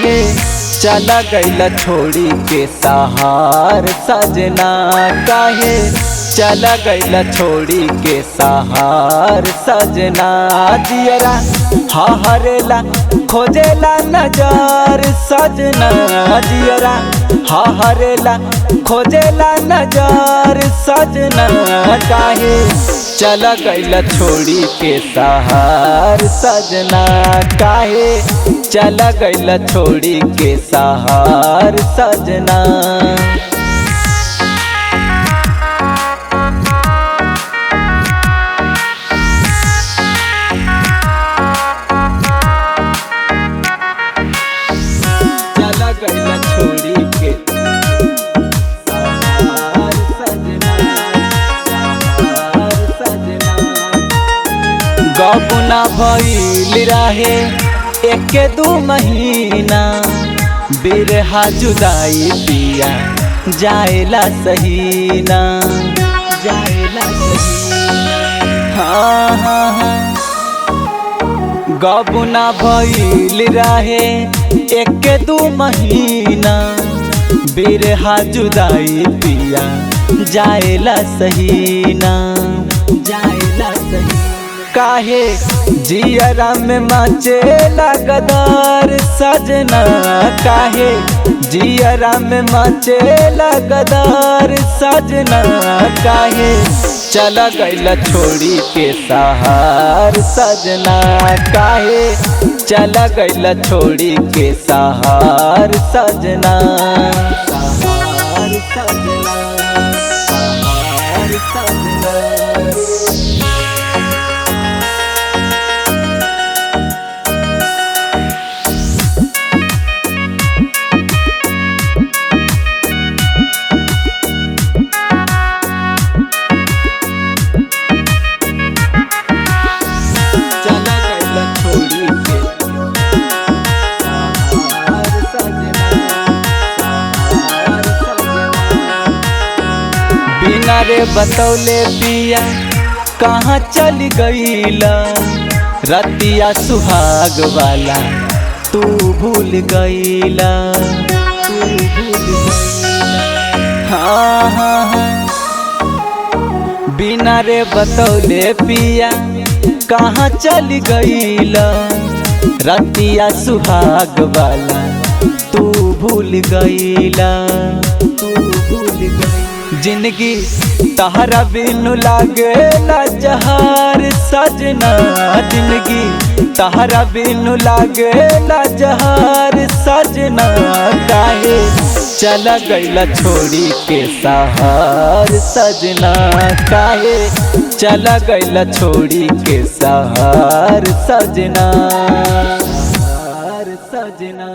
काहे चला गइला छोड़ी के सहार सजना, काहे चला गइला छोड़ी के सहार सजना। जियरा हरेला खोजेला नजर सजना, जियरा हरेला खोजेला नजर सजना। काहे चला गइला छोड़ी के सहार सजना, काहे चला गइला छोड़ी के सहार सजना। चला गइला छोड़ी के सहार सजना, सहार सजना। गबुना भइल रहे एक दू महीना, बिरहा जुदाई पिया जाएला सहीना, जाएला सहीना। हाँ हाँ हाँ। गबुना भइल रहे एक दू महीना, बिरहा जुदाई पिया जाएला सहीना, जाएला सहीना। काहे जियरा में मचेला गदर सजना, काहे जियरा में मचेला गदर सजना। काहे चला गइला छोड़ी के सहार सजना, काहे चला गइला छोड़ी के सहार सजना, सहार सजना, सहार सजना। बिना रे बतौले पिया कहाँ चल गईला, रतिया सुहाग वाला तू भूल गईला, तू भूल गईला। हाँ हाँ हाँ। बिना रे बतौले पिया कहाँ चल गईला, रतिया सुहाग वाला तू भूल गईला, तू भूल गईला। जिंदगी तहरा बिनु लागेला जहार सजना, जिंदगी तहरा बिनु लागेला जहार सजना। काहे चला गइला छोड़ी के सहार सजना, काहे चला गइला छोड़ी के सहार सजना, सहार सजना।